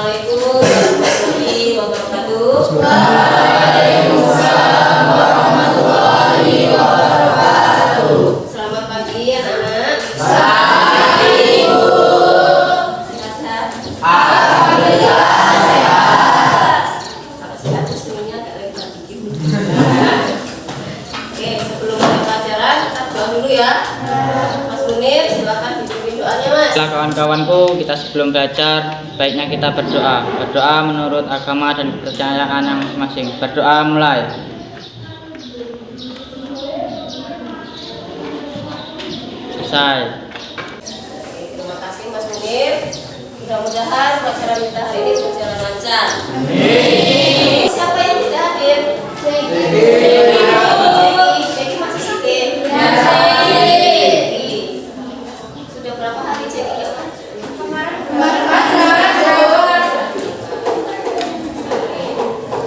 Assalamualaikum warahmatullahi wabarakatuh. Waalaikumsalam warahmatullahi wabarakatuh. Selamat pagi anak-anak. Pagi Ibu. Sehat? Alhamdulillah sehat. Kalau sehat semuanya agak lebar dikit. Oke, sebelum mulai pelajaran kita doa dulu ya. Mas Munir, silakan dipimpin doanya, Mas. Baiklah kawan-kawanku, kita sebelum belajar baiknya kita berdoa. Berdoa menurut agama dan kepercayaan yang masing-masing. Berdoa mulai. Selesai. Oke, terima kasih Mas Munir. Mudah-mudahan pelajaran kita hari ini berjalan lancar. Amin. Siapa yang tidak hadir? Jadi masih sakit? Sudah berapa hari Jadi ya, Mas?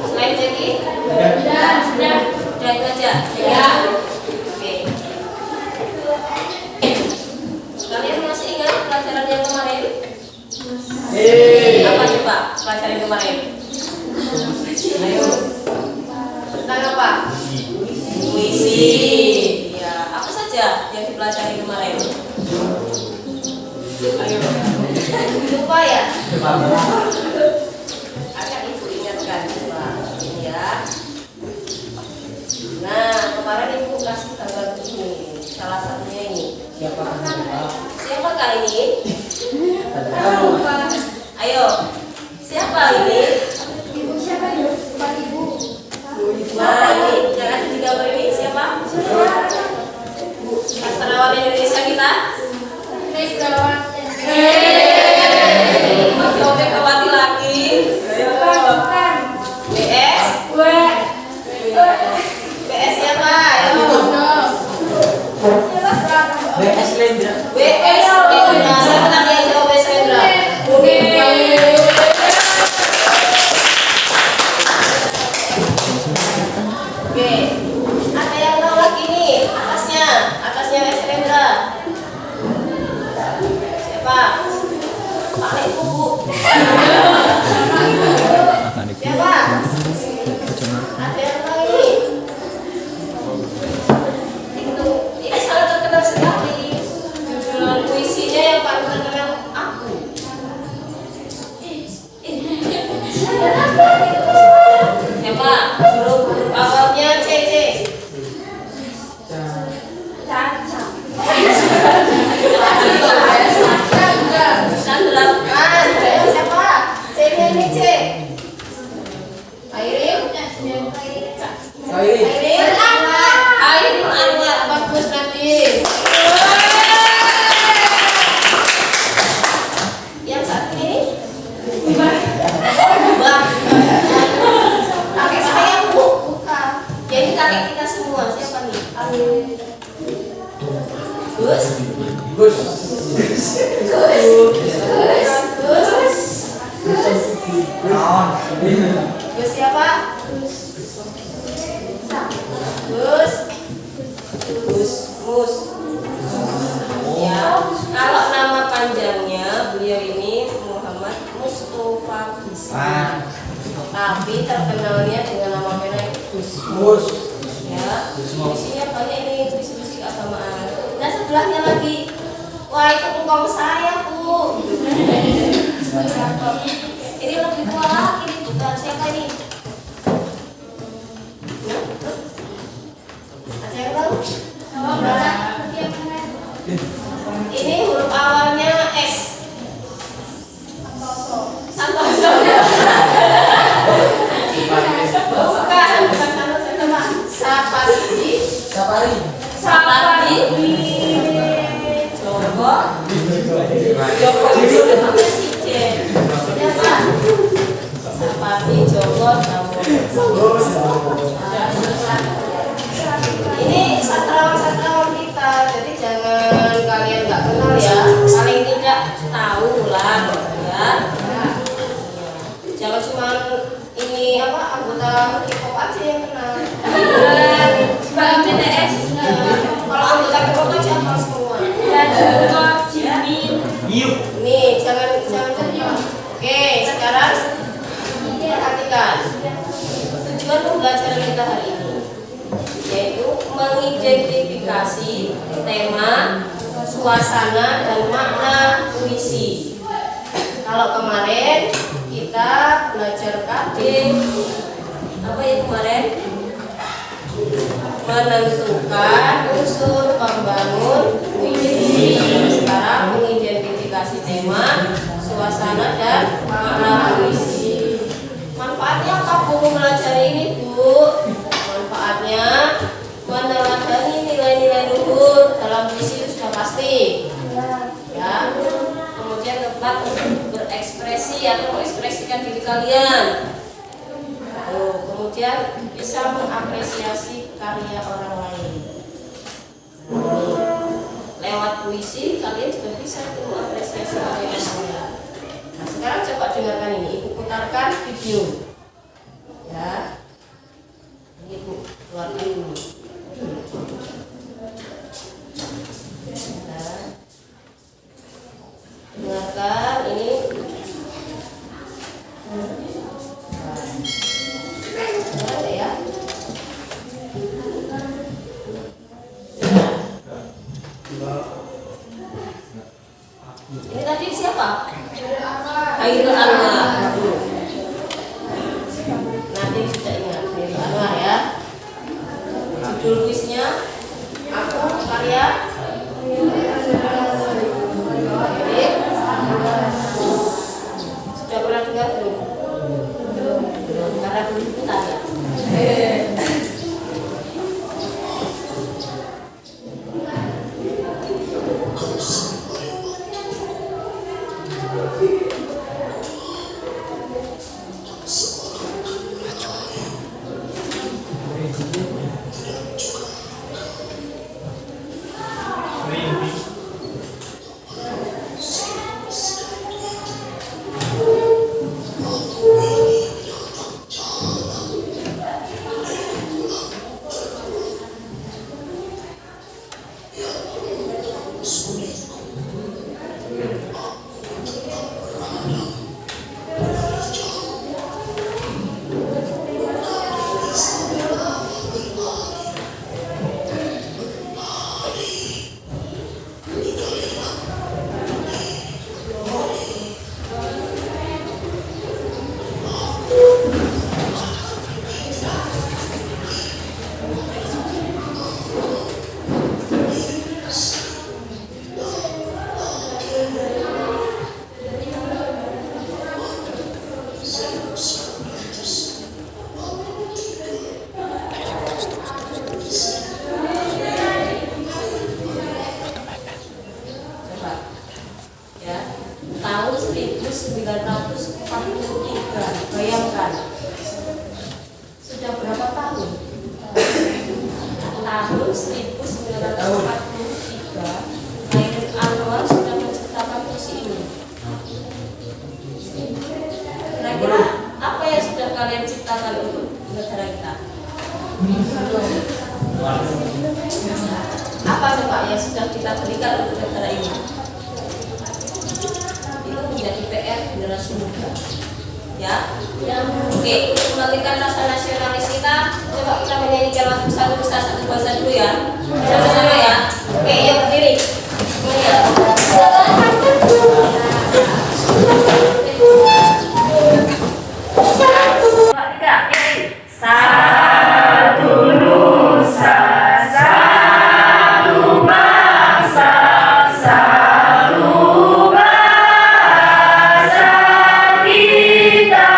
Selain Jadi? Sudah itu aja? Ya. Oke. Kalian masih ingat pelajaran yang kemarin? Apa coba pelajaran yang kemarin? Ayo. Tentang apa? Puisi. Ya, apa saja yang dipelajari kemarin? Ayo. Lupa ya? Akan Ibu ingatkan coba. Ini ya. Nah, kemarin Ibu kasih gambar ini. Salah satunya ini. Siapakah ini? Ayo. Siapa ini? Nah, ini jangan di gambar ini siapa? Sastrawan Indonesia kita? Mau jawab Megawati lagi? BS? BS siapa? Ayo. BS Lendra. BS Lendra. Siapa tadi yang jawab BS Lendra? Oke. Ada yang tahu lagi nih atasnya? Atasnya BS Lendra. Siapa? Pak Ibu. Siapa? Ada yang tahu ini? Ini sangat terkenal sekali. Judul puisinya yang paling terkenal aku. Siapa? Huruf awalnya C. Chandra. Siapa? C-nya ini C. Airin. Airin Anwar. Bagus Nadim. Yang satu ini Mbak. Kakek saya Bu. Bukan. Jadi kakek kita semua. Siapa nih? Gus. Gus siapa? Gus. Ya, kalau nama panjangnya beliau ini Muhammad Mustafa Bismi. Tapi terkenalnya dengan nama pena Gus. Ya, isinya banyak ini puisi-puisi keagamaan. Dan sebelahnya lagi, wah itu engkong saya Bu. Ini lebih tua lagi nih, bukan siapa ini? Ada yang tahu? Ini huruf awalnya S. Santoso. Bukan Santoso. Sapari. Joko. Sapari Joko. Ini sastrawan kita, jadi jangan kalian nggak kenal ya, paling tidak tahu lah ya. Jangan cuma ini anggota K-pop aja yang kenal. Sebagai BTS. Kalau anggota K-pop aja apa semua. Jimin. Nih jangan. Oke, sekarang kita hari ini, yaitu mengidentifikasi tema, suasana, dan makna puisi. Kalau kemarin kita belajar KD, apa ya kemarin? Menentukan unsur pembangun puisi. Sekarang mengidentifikasi tema, suasana, dan makna puisi. Manfaatnya apa Bu belajar ini Bu? Manfaatnya meneladani nilai-nilai luhur dalam puisi itu sudah pasti. Ya. Kemudian tempat untuk berekspresi atau mengekspresikan diri kalian. Kemudian bisa mengapresiasi karya orang lain. Lewat puisi kalian juga bisa mengapresiasi karya orang lain. Nah, sekarang coba dengarkan ini. Ibu putarkan video. Ya. Ini Ibu keluarkan dulu. Nah. Dengarkan ini. Ada ya. Ini tadi siapa? Khairul Anwar. Nanti sudah ingat Khairul Anwar ya. Judul puisinya Aku Karya. Sudah pernah dengar belum? Belum. Karena belum putar ya. Tahun 1943, bayangkan sudah berapa tahun? Tahun 1943, Khairul Anwar sudah menciptakan puisi ini. Kira-kira apa yang sudah kalian ciptakan untuk negara kita? Apa coba yang sudah kita berikan untuk negara ini? Menjadi PR generasi muda, ya. Oke, untuk membangkitkan rasa nasionalis kita, coba kita menyanyikan lagu Satu Nusa Satu Bangsa dulu ya, sama-sama ya. Oke, yuk berdiri. Satu Nusa, satu bangsa, satu bangsa kita.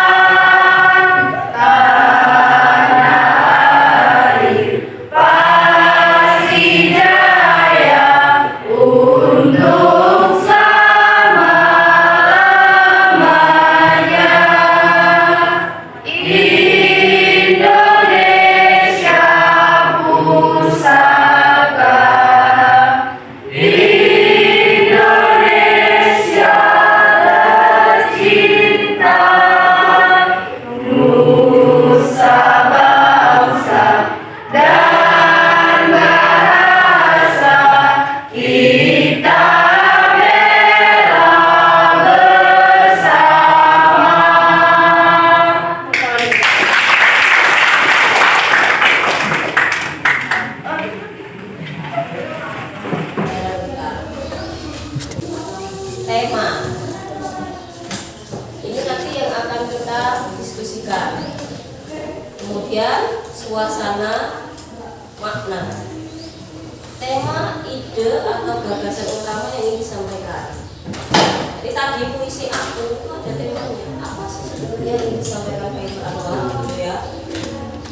Kemudian suasana, makna, tema, ide atau gagasan utama yang ingin disampaikan. Jadi tadi puisi aku itu ada temanya. Apa sih sebenarnya yang ingin disampaikan Faisal Anwar gitu ya.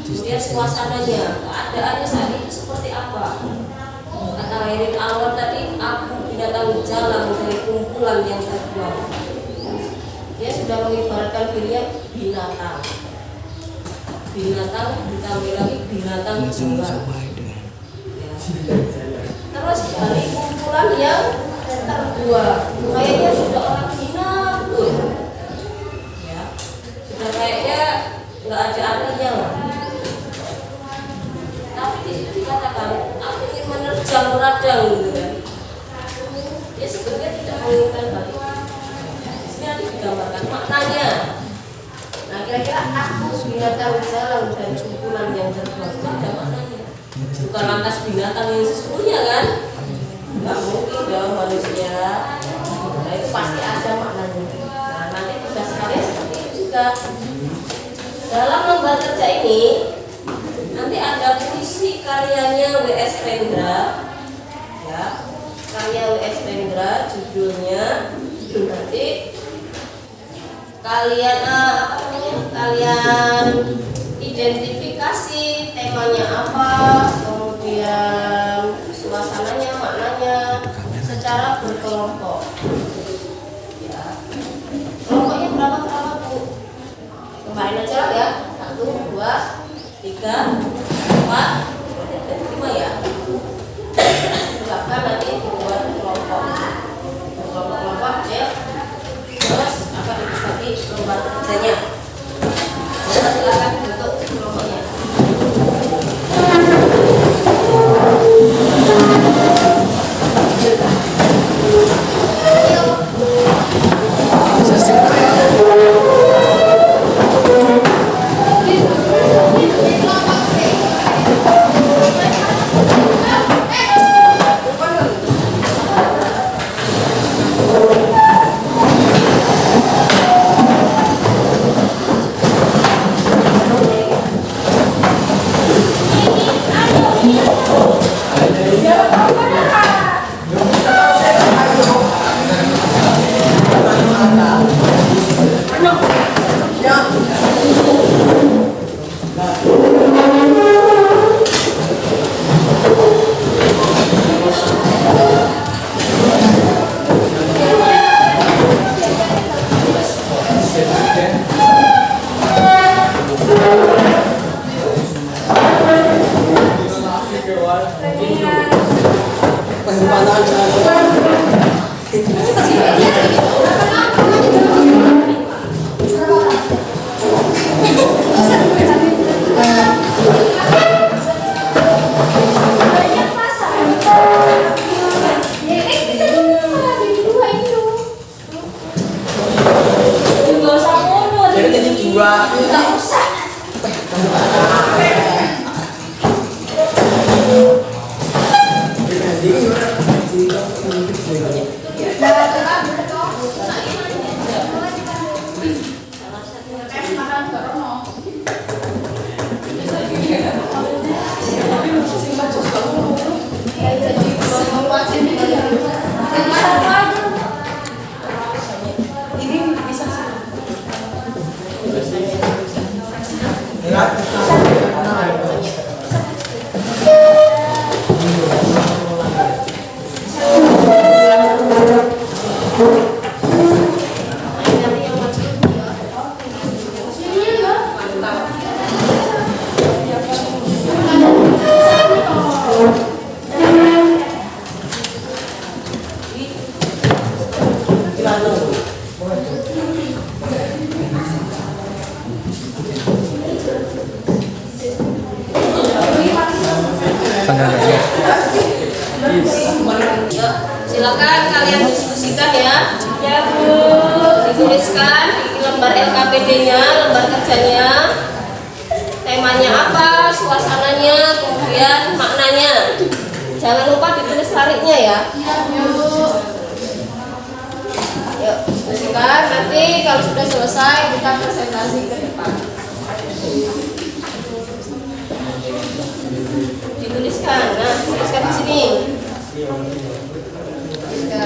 Kemudian suasananya, keadaannya saat itu seperti apa. Kata Hairil Anwar tadi, aku binatang jalan dari kumpulan yang terbuang. Dia sudah mengibaratkan dirinya binatang. Binatang ditambah lagi binatang tunggal. Ya. Terus dari kumpulan yang terbuang, kayaknya sudah orang hina tuh. Ya. Sudah kayaknya nggak ada artinya lah. Tapi di situ dikatakan aku ingin menerjang radang gitu kan. Dia sebenarnya tidak menginginkan hal itu. Di sini nanti digambarkan maknanya. Nah kira-kira aku binatang jalan dan kumpulan yang terbuang itu ada maknanya. Bukan lantas binatang yang sesungguhnya kan? Nggak mungkin dong manusia. Nah itu pasti ada maknanya. Nah nanti tugas kalian seperti itu juga. Dalam lembar kerja ini nanti ada puisi karyanya W.S. Rendra, ya, karya W.S. Rendra, judulnya nanti kalian kalian identifikasi temanya apa, kemudian suasananya, maknanya secara berkelompok. Ya, kelompoknya berapa Bu? Kemarin aja lah ya, 1, 2, 3, 4, 5 ya. Silakan nanti dibuat kelompok ya. Terus akan dibagi lembar kerjanya. Silakan bentuk kelompoknya. Silakan kalian diskusikan ya. Ya Bu. Dituliskan di lembar LKPD-nya, lembar kerjanya. Temanya apa, suasananya, kemudian maknanya. Jangan lupa ditulis lariknya ya. Yuk, diskusikan. Nanti kalau sudah selesai kita presentasi ke depan. Sini. Siska.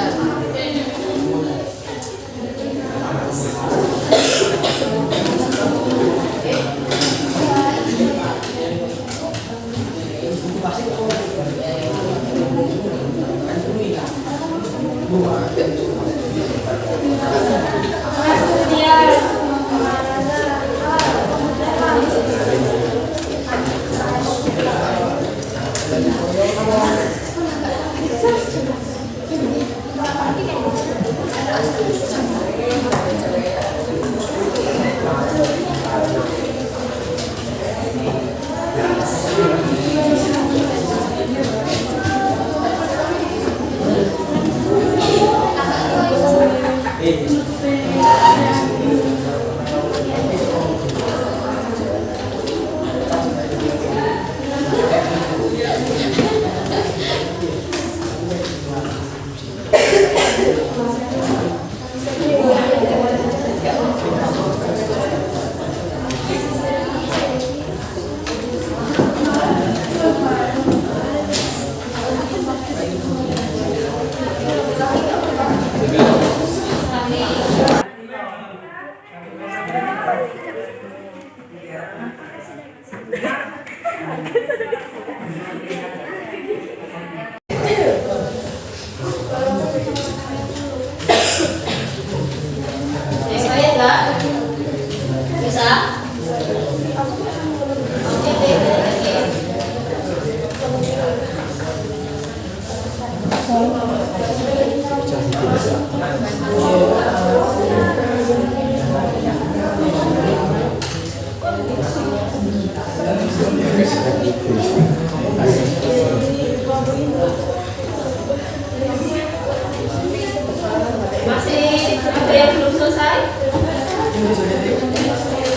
Masih ada yang belum selesai?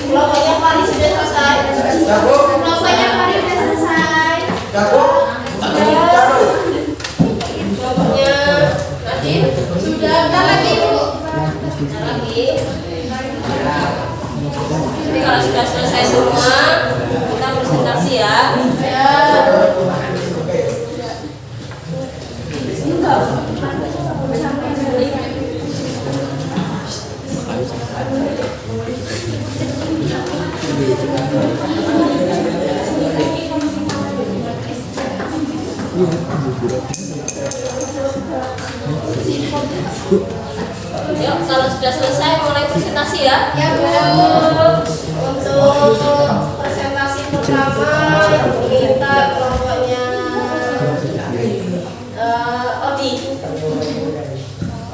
Kelompoknya Fari sudah selesai. Kelompoknya Fari sudah selesai. Kelompoknya Nadine sudah. Bentar lagi Bu. Bentar lagi. Jadi kalau sudah selesai semua, kita presentasi ya. Yuk, kalau sudah selesai mulai presentasi ya. Ya Bu. Untuk presentasi pertama kita kelompoknya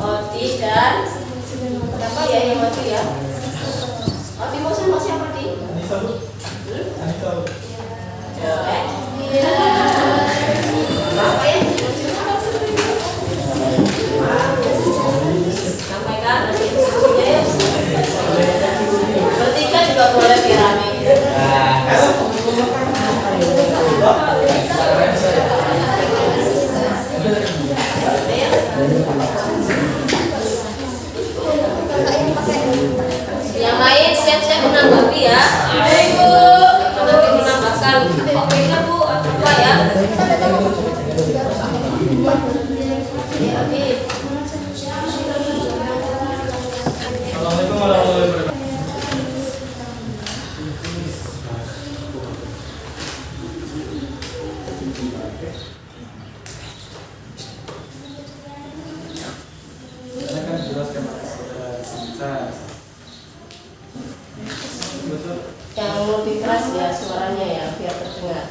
Odi dan siapa ya yang maju ya? Odi mau sama siapa Di? Apa ya? Sampaikan nanti diskusinya ya. Bertiga juga boleh dirame. Yang lain siap-siap menanggapi ya. Ayo, nanti menambahkan. Kok beda Bu? Apa ya? Assalamualaikum warahmatullahi wabarakatuh. Saya akan jelaskan Yang lebih keras ya suaranya ya biar terdengar.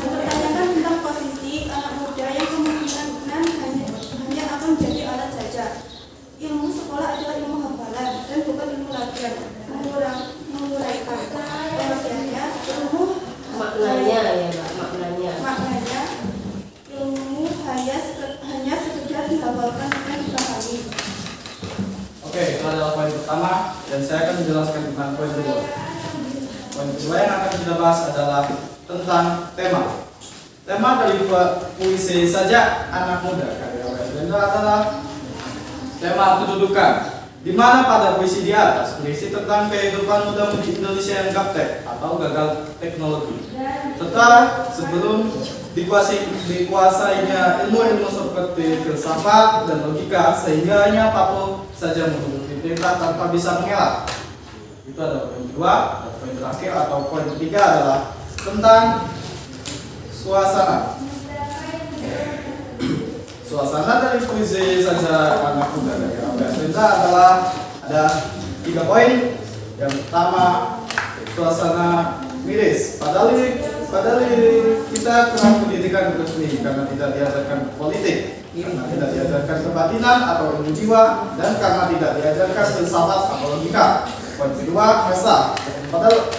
Mempertanyakan tentang posisi anak muda yang kemungkinan hanya akan menjadi alat saja. Ilmu sekolah adalah ilmu hafalan dan bukan ilmu latihan. Menguraikan pengertiannya, ilmu Maknanya ya Mbak, maknanya. Ilmu hanya sekedar dihafalkan dan dipahami. Oke, itu adalah poin pertama dan saya akan menjelaskan tentang poin kedua. Poin kedua yang akan kita bahas adalah tentang tema. Tema dari puisi Sajak Anak Muda karya Wendra adalah tema kedudukan, di mana pada puisi di atas berisi tentang kehidupan muda di Indonesia yang gaptek atau gagal teknologi, serta sebelum dikuasainya ilmu-ilmu seperti filsafat dan logika, sehingga hanya patuh saja menuruti perintah tanpa bisa mengelak. Itu adalah poin kedua. Dan poin terakhir atau poin ketiga adalah tentang suasana. Suasana dari puisi Sajak Anak Muda dari Wendra adalah ada 3 poin. Yang pertama, suasana miris. Padahal kita kurang pendidikan resmi karena tidak diajarkan politik, karena tidak diajarkan kebatinan atau ilmu jiwa, dan karena tidak diajarkan filsafat atau logika. Poin kedua, resah. Padahal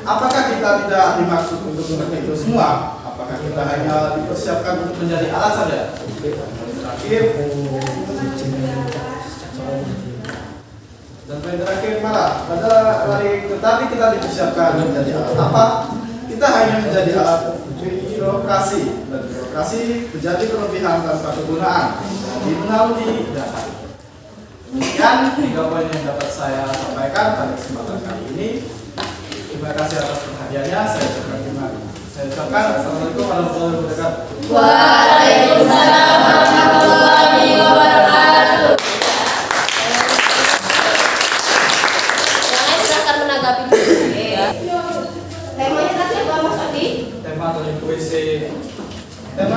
apakah kita tidak dimaksud untuk mengerti itu semua? Apakah kita hanya dipersiapkan untuk menjadi alat saja? Poin terakhir malah tetapi kita dipersiapkan menjadi alat apa? Kita hanya menjadi alat birokrasi, dan birokrasi menjadi kelebihan tanpa kegunaan, jadi melalui data. Demikian 3 poin yang dapat saya sampaikan pada kesempatan kali ini. Terima kasih atas perhatiannya. Saya ucapkan assalamualaikum warahmatullahi wabarakatuh. Waalaikumsalam warahmatullahi wabarakatuh. Yang lain silakan menanggapi dulu. Temanya tadi apa Mas Adi? Tema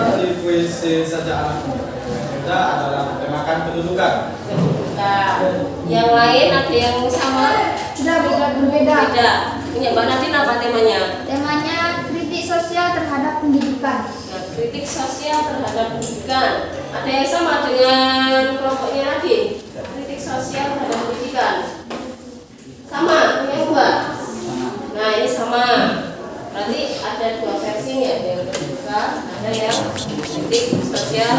dari puisi Sajak Anak Muda adalah temakan kedudukan. Yang lain ada yang sama? Sudah berbeda. Beda. Punya Mbak Nadine apa temanya? Temanya kritik sosial terhadap pendidikan. Nah, kritik sosial terhadap pendidikan. Ada yang sama dengan kelompoknya Nadine? Kritik sosial terhadap pendidikan. Sama, punya Mbak? Nah, ini sama. Berarti ada 2 versinya, ada yang terbuka, ada yang kritik sosial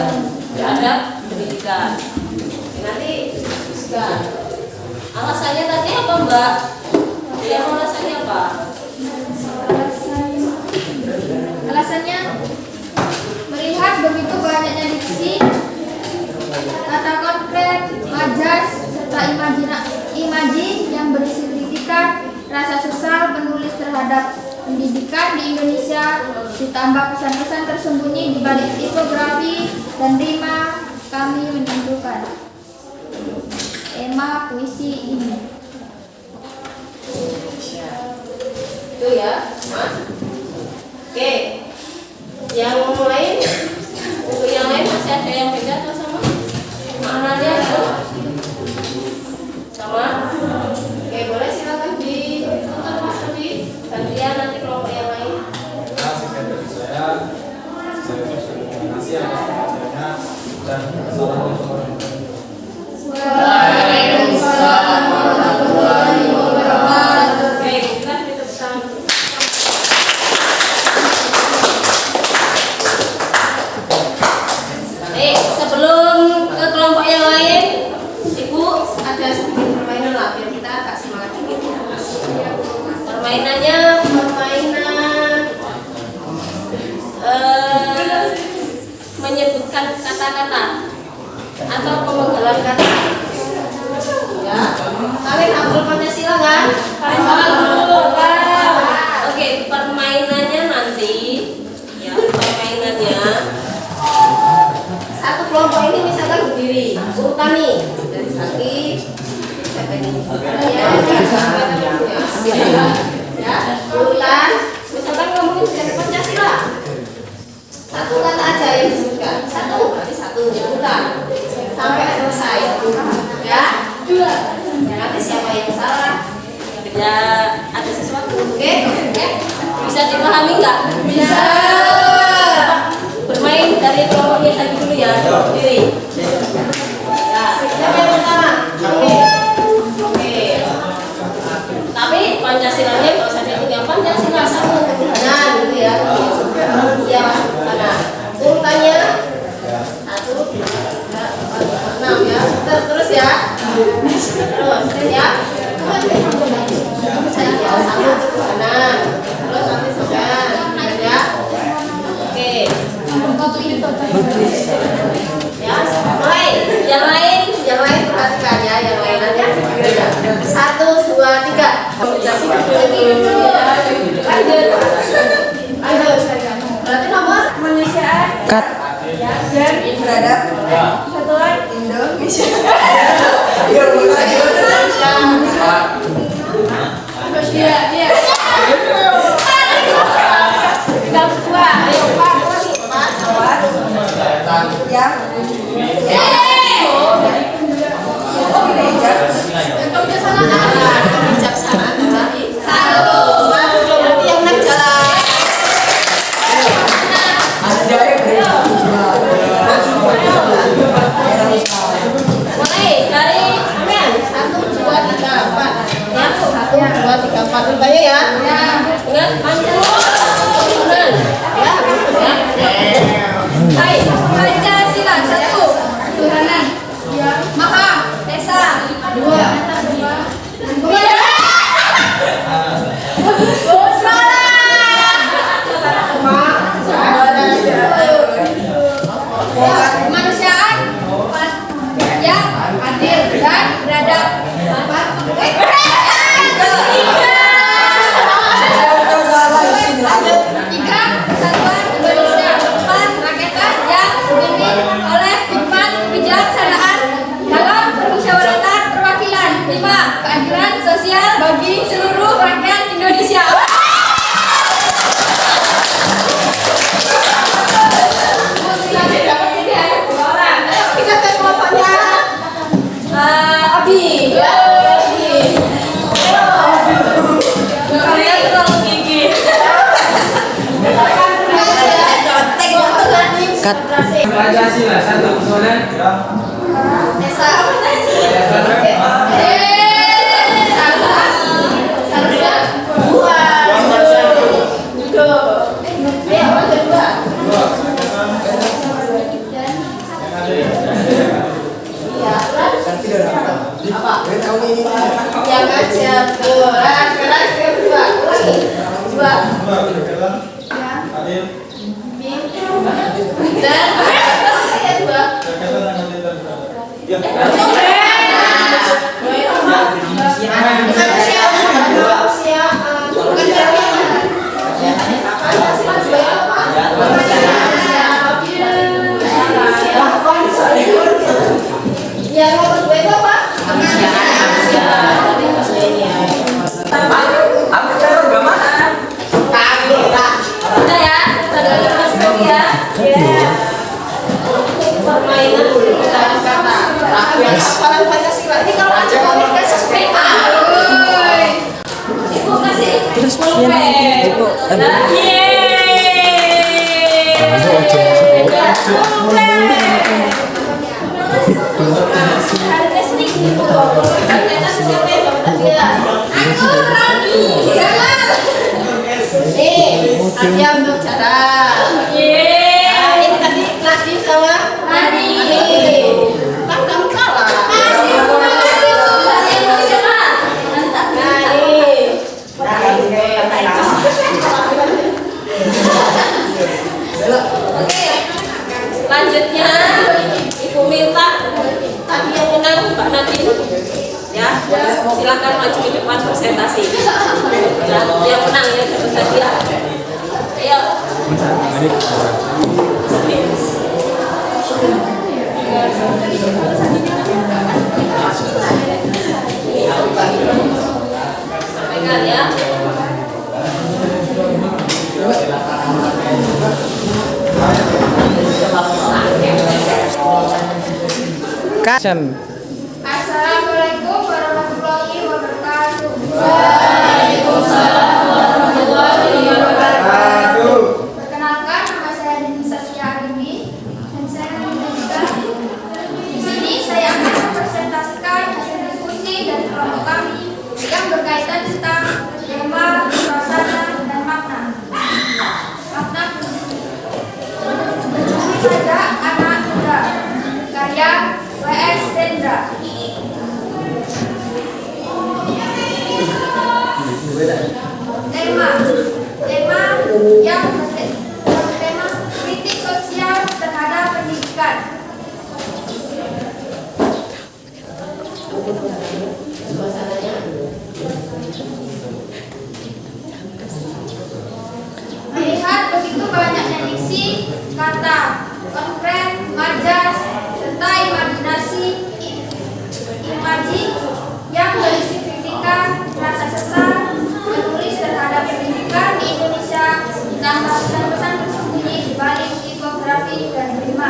terhadap pendidikan. Nanti diskusikan. Alasannya tadi apa Mbak? Yang alasannya apa? Alasannya melihat begitu banyaknya diksi, kata konkret, majas, serta imaji yang berisi kritikan, rasa sesal penulis terhadap pendidikan di Indonesia, ditambah pesan-pesan tersembunyi di balik tipografi dan rima, kami menentukan tema puisi ini. Itu ya, Mas. Oke. Yang lain, untuk yang lain masih ada yang beda atau sama? Maknanya itu sama? Oke, boleh silakan diputar Mas Adi. Gantian nanti kelompok yang lain. Sekian dari saya terima kasih atas perhatiannya dan assalamualaikum warahmatullahi wabarakatuh. Waalaikumsalam warahmatullahi wabarakatuh. Oke, kita tutup tangan. Sebelum ke kelompok yang lain, Ibu ada sedikit permainan lah biar kita agak semangat dikit ya. Permainannya menyebutkan kata-kata atau pemenggalan kata. Ya, kalian hafal Pancasila kan? Hafal. Oke, permainannya nanti, ya permainannya. Satu kelompok ini misalkan berdiri, urutan nih dari sakit, siapa ini? Ya, urutan. Misalkan ngomongin dari Pancasila. Satu kata aja yang disebutkan. Satu, berarti satu urutan sampai selesai. Ya, nanti siapa yang salah? Ya, ada sesuatu. Oke? Bisa dipahami nggak? Bisa. Bermain dari kelompoknya saja dulu ya, berdiri. Ya, siapa yang pertama? Oke. Tapi Pancasilanya nggak usah dihitung yang Pancasila satu. Nah, gitu ya. Iya, mana? Urutannya 1, 2, 3, 4, 5, 6 ya. Terus ya. Terus ya. Saya satu kanan. Terus nanti sebelah ya. Lanjut. Berarti nomor Kemanusiaan Cut. dan beradab. Kesatuan Indonesia. Terus dia. Yang kedua, ayo Pak. Ya. kebijaksanaan berarti satu. Berarti yang enam jalan. Mulai dari sampean 1, 2, 3, 4. Ya, 1, 2, 3, 4 rupanya ya. Ingat panjang. Turunan. Ya, ya. Hai, Pancasila 1. Turunan. Maka desa 2. Kemanusiaan yang adil dan beradab. Tiga, kesatuan Indonesia. 4, rakyat yang dipimpin oleh hikmat kebijaksanaan dalam permusyawaratan perwakilan. 5, keadilan sosial bagi seluruh rakyat Indonesia. Kita ke kelompoknya Abi. Kalian terlalu gigih. Cut. Pancasila 1 kemudian Desa. Yang aja kurang kedua lagi 2 Adil. dan ayat 2. Yang nomor 2 itu apa? Udah ya, kita masuk ya. Permainan penciptaan kata. Hafalan Pancasila ini kalau aja mau dikasih PA. Ibu kasih. Terus Ibu. Harga sedikit itu. Ternyata siapa yang dapat dia? Aku Rani. Nih, Asia untuk cara. Ini tadi Nadine sama Nani. Kan kamu kalah. Kasih Bu. Mantap. Oke. Selanjutnya Ibu minta tadi yang menang Mbak Nadine. Ya, silakan maju ke depan presentasi. Ya, yang menang ya dapat hadiah. Ayo. Sampaikan ya. Kasem. Assalamualaikum warahmatullahi wabarakatuh. Waalaikumsalam warahmatullahi wabarakatuh. Perkenalkan, nama saya Dini Saskia Arimi dan saya menjelaskan. Di sini saya akan mempresentasikan hasil diskusi dari kelompok kami yang berkaitan tentang tema, suasana, dan makna. Makna berjudul saja anak muda, karya W.S. Tendra. Tema yang bertema kritik sosial terhadap pendidikan. definisi kata konkret, majas, serta imajinasi imaji yang berisi kritika, rasa sesat, menulis terhadap pendidikan di Indonesia tanpa pesan-pesan tersembunyi di balik tipografi dan terima.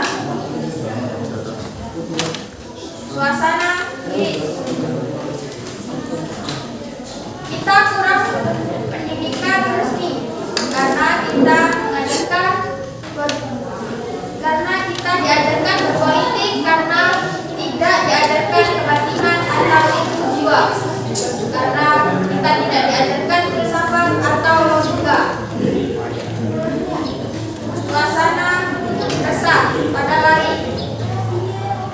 Suasana liris. Kita kurang pendidikan resmi karena kita diajarkan berpolitik karena tidak diajarkan kebatinan atau ilmu jiwa, karena kita tidak diajarkan filsafat atau logika. Suasana resah pada lari.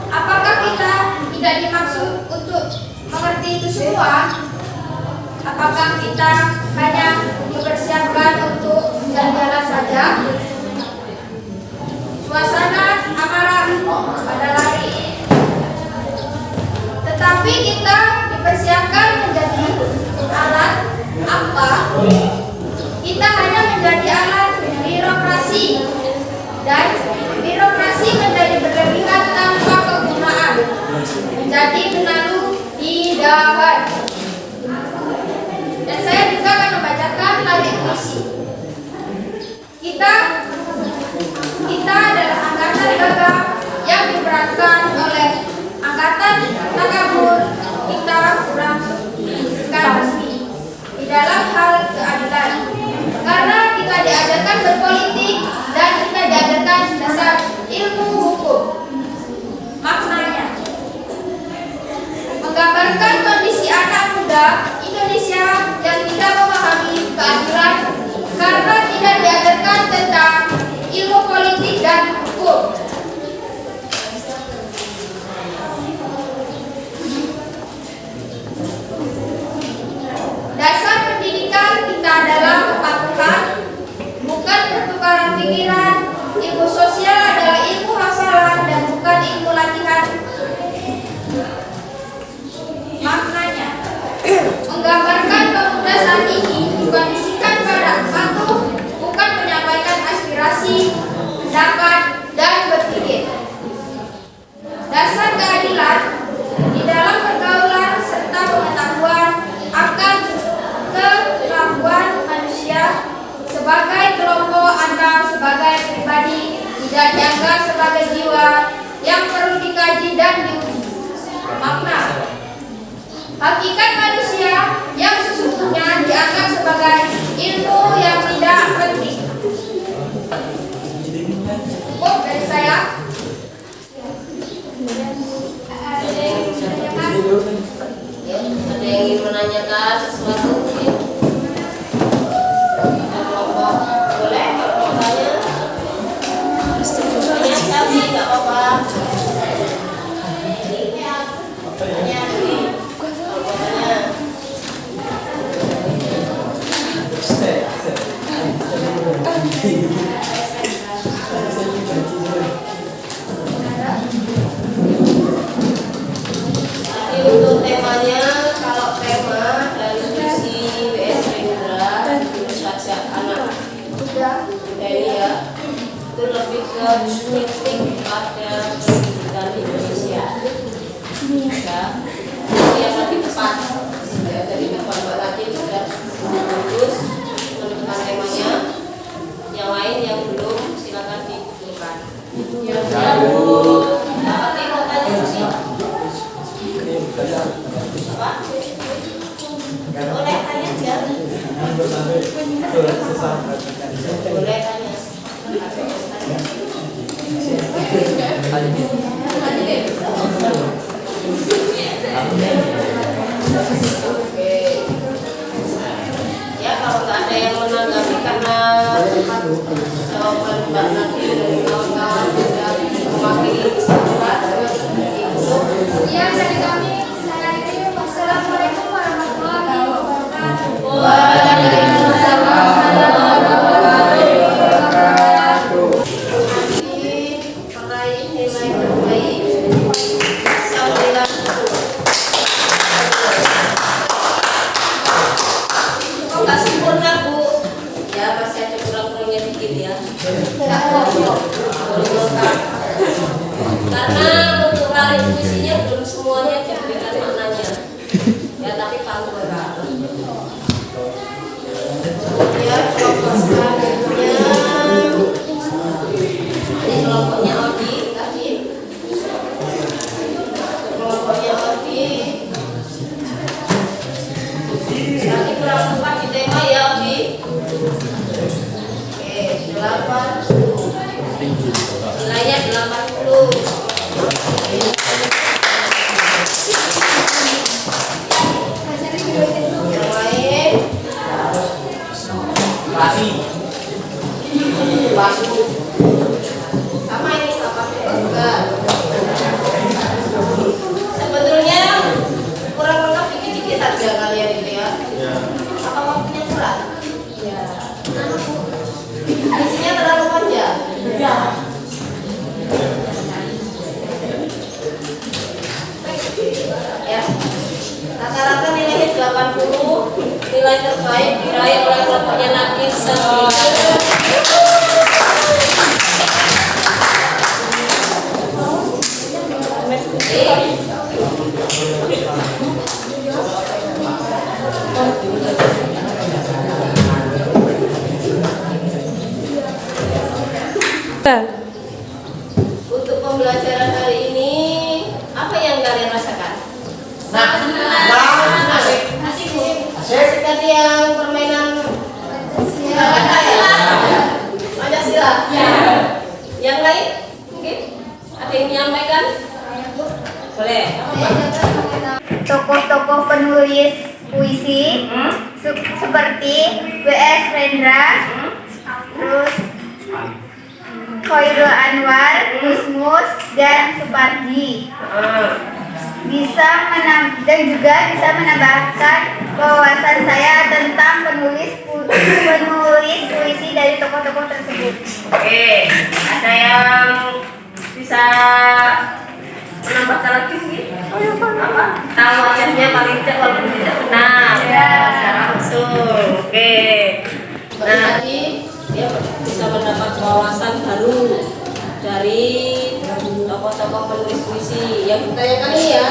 Apakah kita tidak dimaksud untuk mengerti itu semua? Apakah kita hanya dipersiapkan untuk jalan-jalan saja? Suasana amarah pada lari. Tetapi kita dipersiapkan menjadi alat apa? Kita hanya menjadi alat birokrasi, dan birokrasi menjadi berlebihan tanpa kegunaan, menjadi benalu di dahan. Dan saya juga akan membacakan lari puisi. Kita adalah angkatan gagah yang diperankan oleh angkatan takabur. Kita kurang pendidikan resmi di dalam hal keadilan, karena kita diajarkan berpolitik dan kita diajarkan dasar ilmu hukum. Maknanya menggambarkan kondisi anak muda Indonesia yang tidak memahami keadilan karena tidak diajarkan tentang ilmu politik dan hukum. Dasar pendidikan kita adalah kepatuhan, bukan pertukaran pikiran. Ilmu sosial adalah ilmu hafalan dan bukan ilmu latihan. Maknanya menggambarkan pemuda saat ini dikondisikan pada patuh, bukan menyampaikan aspirasi, pendapat, dan berpikir. Dasar keadilan di dalam pergaulan serta pengetahuan akan kemampuan manusia sebagai kelompok atau sebagai pribadi tidak dianggap sebagai jiwa yang perlu dikaji dan diuji. Makna hakikat manusia yang sesungguhnya dianggap sebagai ilmu yang tidak penting. Cukup dari saya. Ada yang ingin menanyakan sesuatu mungkin? Kelompok boleh kalau mau tanya. Tanya tapi nggak apa-apa. Tanya dulu. Kalau tanya. Jadi untuk temanya, kalau tema dari visi WS Rendra Sajak anak muda ini ya, itu lebih ke kritik pada pendidikan Indonesia. Ya, itu yang lebih tepat. Ya, jadi Bapak tadi sudah bagus menentukan temanya. Yang lain yang belum silakan dikumpulkan. Ya, Bu. Apa mau tanya sih? Pak? Boleh tanya aja. Boleh tanya. Oke. Ya kalau nggak ada yang menanggapi karena jawaban Mbak Nadia dari kawan-kawan sudah mewakili kesempatan. Ya, dari kami saya akhiri. Wassalamualaikum warahmatullahi wabarakatuh. Waalaikumsalam warahmatullahi wabarakatuh. Peraih nilai terbaik. Sambilan kok nggak sempurna, Bu? Ya masih ada kurang-kurangnya dikit ya. karena untuk lari puisinya belum semuanya diberikan maknanya. Ya tapi paling berat. Ya kelompok selanjutnya ini kelompoknya Odi tadi. Kelompoknya Odi. Nanti kurang tepat di tema ya Odi. Oke 80. Nilainya 80. Yang lain sama ini 80 juga. Sebetulnya kurang lengkap dikit-dikit aja kalian itu ya. Apa waktunya kurang? Ya. Isinya terlalu panjang. Ya. Ya. Rata-rata nilainya 80. Nilai terbaik diraih oleh kelompoknya Nadine Untuk pembelajaran hari ini, apa yang kalian rasakan? Asik tadi yang permainan Pancasila. Ya. Yang lain mungkin ada yang menyampaikan? Boleh. Tokoh-tokoh penulis puisi seperti W.S. Rendra, terus Khairul Anwar, Gusmus, dan Supardi dan juga bisa menambahkan wawasan saya tentang penulis puisi dari tokoh-tokoh tersebut. Oke, ada yang bisa menambahkan lagi mungkin? Apa? Tahu wajahnya paling tidak walaupun tidak benar. Ya, secara langsung. Oke. Nah, tadi dia bisa mendapat wawasan baru dari tokoh-tokoh penulis puisi yang ditanyakan ini ya.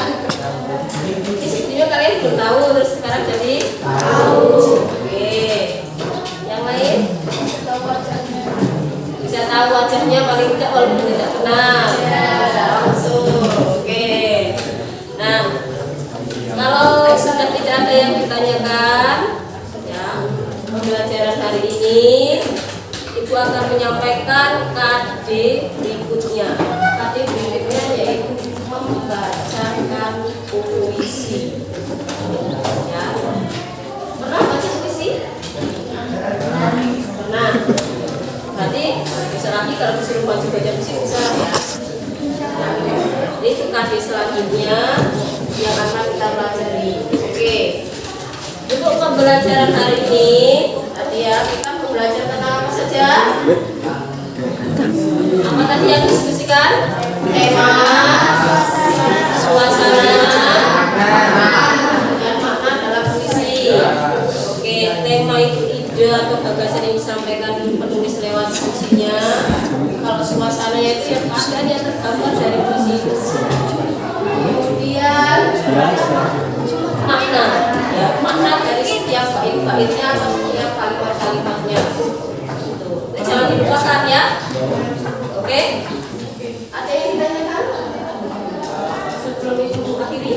Ini sebetulnya kalian belum tahu, terus sekarang jadi tahu. Oke. Yang lain? Bisa tahu wajahnya paling tidak walaupun tidak kenal. Ya, langsung. Oke. Nah, kalau sudah tidak ada yang ditanyakan, ya, pembelajaran hari ini Ibu akan menyampaikan KD berikutnya. KD berikutnya yaitu membacakan puisi. Ya. Pernah baca puisi? Pernah. Berarti bisa lagi kalau disuruh baca puisi bisa ya. Nah, ini KD selanjutnya yang akan kita pelajari. Oke. Untuk pembelajaran hari ini, tadi ya kita belajar tentang apa saja? Apa tadi yang diskusikan? Tema, suasana, dan makna dalam puisi. Oke, tema itu ide atau gagasan yang disampaikan penulis lewat puisinya. Kalau suasananya itu yang keadaan yang tergambar dari puisi itu. Kemudian makna, ya, makna dari setiap bait-baitnya atau setiap kalimat-kalimatnya. Jangan dilupakan ya. Oke. Ada yang ditanyakan? Sebelum itu akhiri?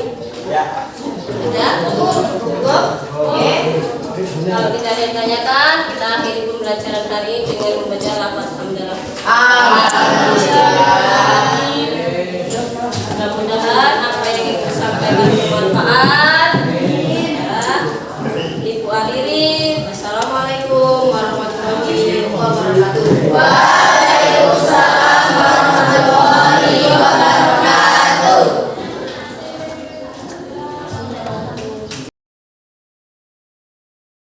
Ya. Ada? Cukup? Oke. Kalau tidak ada yang ditanyakan, kita akhiri pembelajaran hari ini dengan